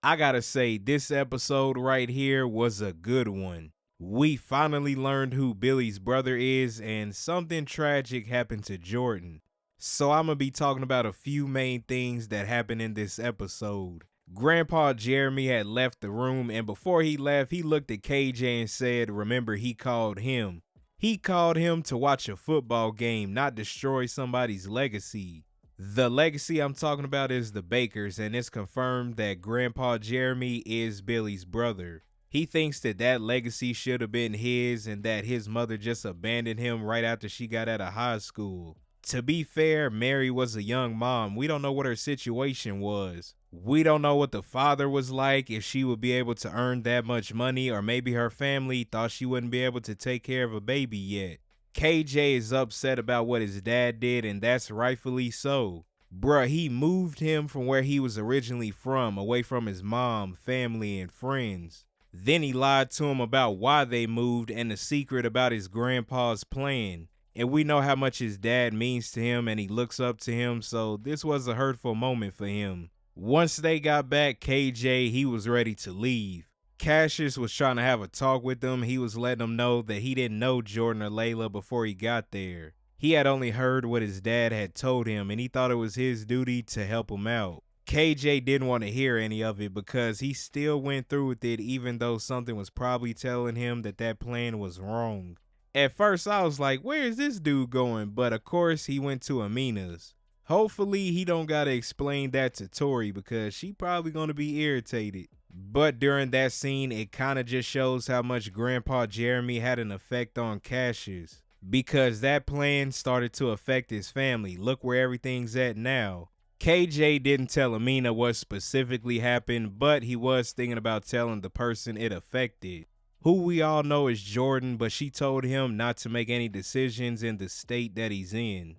I gotta say, this episode right here was a good one. We finally learned who Billy's brother is, and something tragic happened to Jordan. So I'm gonna be talking about a few main things that happened in this episode. Grandpa Jeremy had left the room, and before he left, he looked at KJ and said, remember, he called him. He called him to watch a football game, not destroy somebody's legacy. The legacy I'm talking about is the Bakers, and it's confirmed that Grandpa Jeremy is Billy's brother. He thinks that that legacy should have been his and that his mother just abandoned him right after she got out of high school. To be fair, Mary was a young mom. We don't know what her situation was. We don't know what the father was like, if she would be able to earn that much money, or maybe her family thought she wouldn't be able to take care of a baby yet. KJ is upset about what his dad did, and that's rightfully so. Bruh, he moved him from where he was originally from, away from his mom, family, and friends. Then he lied to him about why they moved and the secret about his grandpa's plan. And we know how much his dad means to him and he looks up to him, so this was a hurtful moment for him. Once they got back, KJ, he was ready to leave. Cassius was trying to have a talk with him. He was letting him know that he didn't know Jordan or Layla before he got there. He had only heard what his dad had told him, and he thought it was his duty to help him out. KJ didn't want to hear any of it because he still went through with it, even though something was probably telling him that that plan was wrong. At first, I was like, where is this dude going? But of course, he went to Amina's. Hopefully, he don't gotta explain that to Tori because she probably gonna be irritated. But during that scene, it kinda just shows how much Grandpa Jeremy had an effect on Cassius. Because that plan started to affect his family. Look where everything's at now. KJ didn't tell Amina what specifically happened, but he was thinking about telling the person it affected. Who we all know is Jordan, but she told him not to make any decisions in the state that he's in.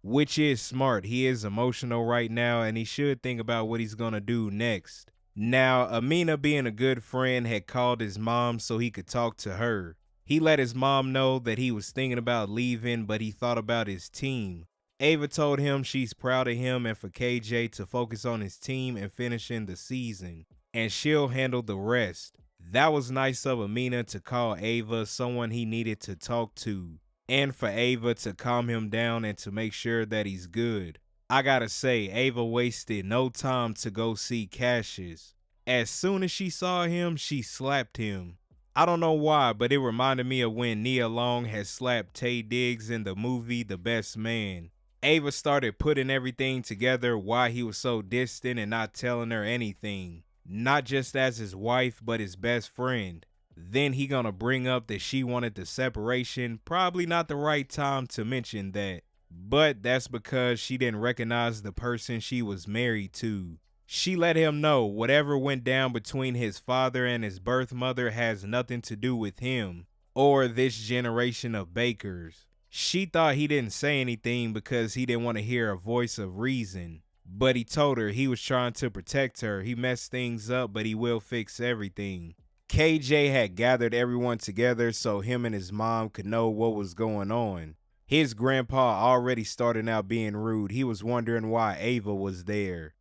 Which is smart. He is emotional right now and he should think about what he's gonna do next. Now, Amina, being a good friend, had called his mom so he could talk to her. He let his mom know that he was thinking about leaving, but he thought about his team. Ava told him she's proud of him and for KJ to focus on his team and finishing the season, and she'll handle the rest. That was nice of Amina to call Ava someone he needed to talk to, and for Ava to calm him down and to make sure that he's good. I gotta say, Ava wasted no time to go see Cassius. As soon as she saw him, she slapped him. I don't know why, but it reminded me of when Nia Long had slapped Taye Diggs in the movie The Best Man. Ava started putting everything together why he was so distant and not telling her anything. Not just as his wife, but his best friend. Then he gonna bring up that she wanted the separation. Probably not the right time to mention that. But that's because she didn't recognize the person she was married to. She let him know whatever went down between his father and his birth mother has nothing to do with him or this generation of Bakers. She thought he didn't say anything because he didn't want to hear a voice of reason. But he told her he was trying to protect her. He messed things up, but he will fix everything. KJ had gathered everyone together so him and his mom could know what was going on. His grandpa already started out being rude. He was wondering why Ava was there.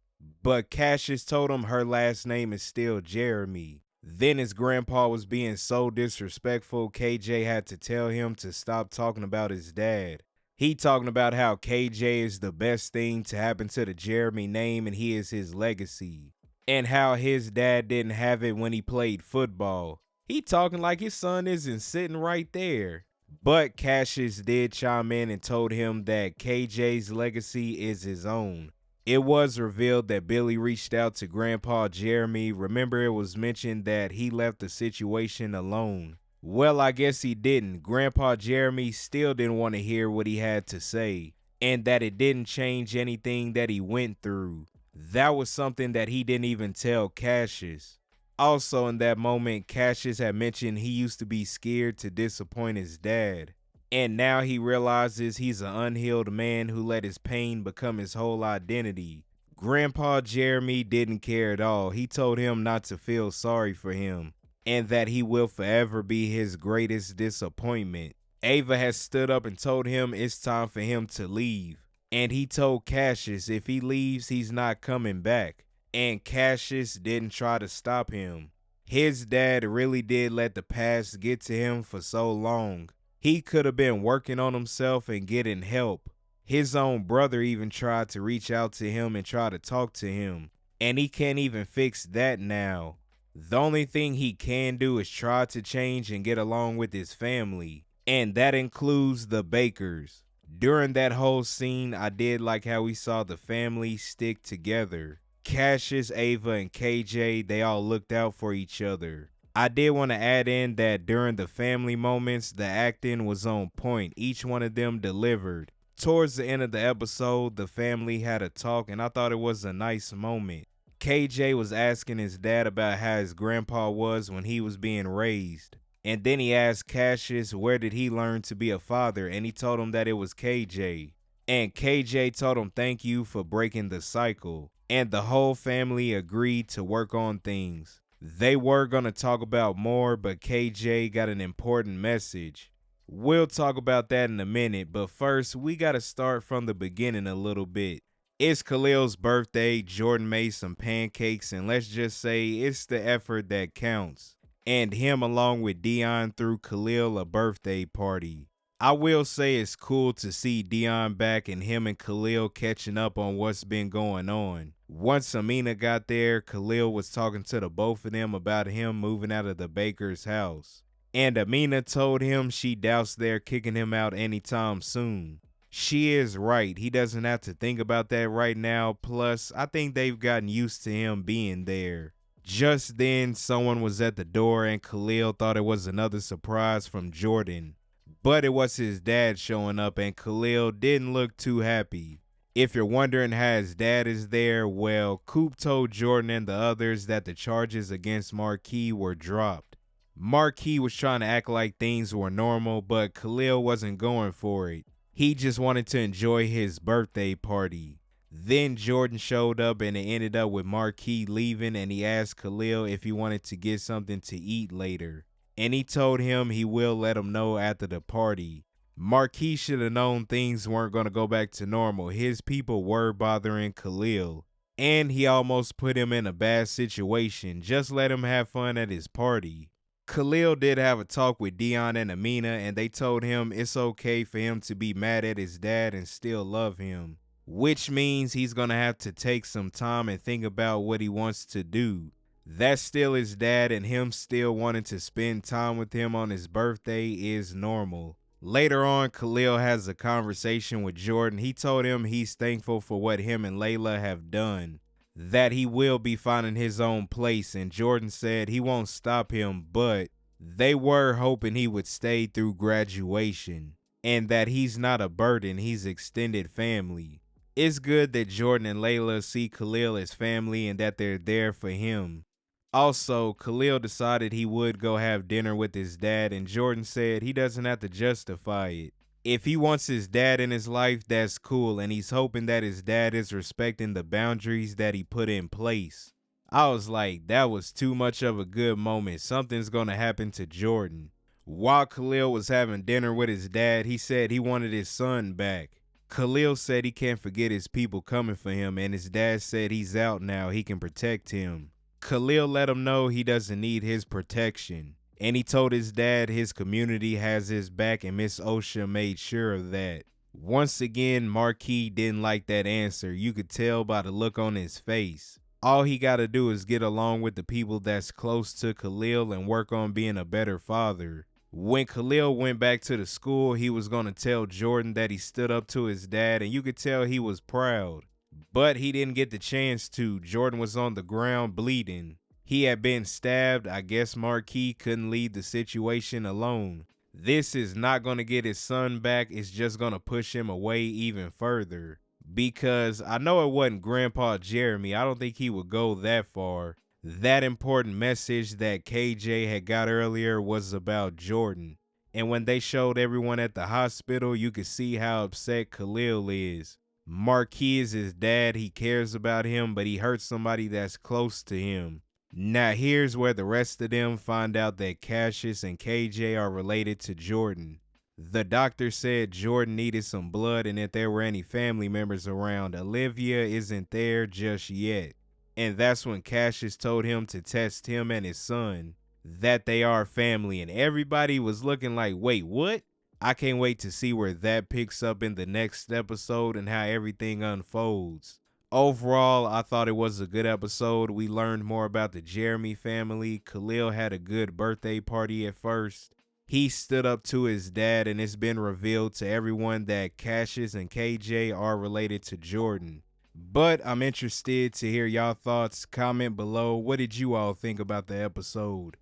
But Cassius told him her last name is still Jeremy. Then his grandpa was being so disrespectful, KJ had to tell him to stop talking about his dad. He talking about how KJ is the best thing to happen to the Jeremy name and he is his legacy. And how his dad didn't have it when he played football. He talking like his son isn't sitting right there. But Cassius did chime in and told him that KJ's legacy is his own. It was revealed that Billy reached out to Grandpa Jeremy. Remember, it was mentioned that he left the situation alone. Well, I guess he didn't. Grandpa Jeremy still didn't want to hear what he had to say, and that it didn't change anything that he went through. That was something that he didn't even tell Cassius. Also in that moment, Cassius had mentioned he used to be scared to disappoint his dad. And now he realizes he's an unhealed man who let his pain become his whole identity. Grandpa Jeremy didn't care at all. He told him not to feel sorry for him and that he will forever be his greatest disappointment. Ava has stood up and told him it's time for him to leave. And he told Cassius if he leaves, he's not coming back. and Cassius didn't try to stop him. His dad really did let the past get to him for so long. He could have been working on himself and getting help. His own brother even tried to reach out to him and try to talk to him, and he can't even fix that now. The only thing he can do is try to change and get along with his family, and that includes the Bakers. During that whole scene, I did like how we saw the family stick together. Cassius, Ava, and KJ, they all looked out for each other. I did want to add in that during the family moments, the acting was on point. Each one of them delivered. Towards the end of the episode, the family had a talk, and I thought it was a nice moment. KJ was asking his dad about how his grandpa was when he was being raised. And then he asked Cassius where did he learn to be a father, and he told him that it was KJ. And KJ told him thank you for breaking the cycle. And the whole family agreed to work on things. They were going to talk about more, but KJ got an important message. We'll talk about that in a minute, but first, we got to start from the beginning a little bit. It's Khalil's birthday, Jordan made some pancakes, and let's just say it's the effort that counts. And him along with Dion threw Khalil a birthday party. I will say it's cool to see Dion back and him and Khalil catching up on what's been going on. Once Amina got there, Khalil was talking to the both of them about him moving out of the baker's house. And Amina told him she doubts they're kicking him out anytime soon. She is right. He doesn't have to think about that right now. Plus, I think they've gotten used to him being there. Just then, someone was at the door and Khalil thought it was another surprise from Jordan. But it was his dad showing up and Khalil didn't look too happy. If you're wondering how his dad is there, well, Coop told Jordan and the others that the charges against Marquis were dropped. Marquis was trying to act like things were normal, but Khalil wasn't going for it. He just wanted to enjoy his birthday party. Then Jordan showed up and it ended up with Marquis leaving, and he asked Khalil if he wanted to get something to eat later. And he told him he will let him know after the party. Marquis should have known things weren't going to go back to normal. His people were bothering Khalil. And he almost put him in a bad situation. Just let him have fun at his party. Khalil did have a talk with Dion and Amina, and they told him it's okay for him to be mad at his dad and still love him. Which means he's going to have to take some time and think about what he wants to do. That's still his dad, and him still wanting to spend time with him on his birthday is normal. Later on, Khalil has a conversation with Jordan. He told him he's thankful for what him and Layla have done, that he will be finding his own place, and Jordan said he won't stop him, but they were hoping he would stay through graduation, and that he's not a burden, he's extended family. It's good that Jordan and Layla see Khalil as family and that they're there for him. Also, Khalil decided he would go have dinner with his dad, and Jordan said he doesn't have to justify it. If he wants his dad in his life, that's cool, and he's hoping that his dad is respecting the boundaries that he put in place. I was like, that was too much of a good moment. Something's gonna happen to Jordan. While Khalil was having dinner with his dad, he said he wanted his son back. Khalil said he can't forget his people coming for him, and his dad said he's out now, he can protect him. Khalil let him know he doesn't need his protection, and he told his dad his community has his back, and Miss Osha made sure of that. Once again, Marquis didn't like that answer. You could tell by the look on his face. All he got to do is get along with the people that's close to Khalil and work on being a better father. When Khalil went back to the school, he was going to tell Jordan that he stood up to his dad, and you could tell he was proud. But he didn't get the chance to. Jordan was on the ground bleeding. He had been stabbed. I guess Marquis couldn't leave the situation alone. This is not going to get his son back. It's just going to push him away even further. Because I know it wasn't Grandpa Jeremy. I don't think he would go that far. That important message that KJ had got earlier was about Jordan. And when they showed everyone at the hospital, you could see how upset Khalil is. Marquis is his dad. He cares about him, but he hurts somebody that's close to him. Now here's where the rest of them find out that Cassius and KJ are related to Jordan. The doctor said Jordan needed some blood, and if there were any family members around, Olivia isn't there just yet. And that's when Cassius told him to test him and his son, that they are family, and everybody was looking like, wait, what? I can't wait to see where that picks up in the next episode and how everything unfolds. Overall, I thought it was a good episode. We learned more about the Jeremy family. Khalil had a good birthday party at first. He stood up to his dad, and it's been revealed to everyone that Cassius and KJ are related to Jordan. But I'm interested to hear y'all thoughts. Comment below. What did you all think about the episode?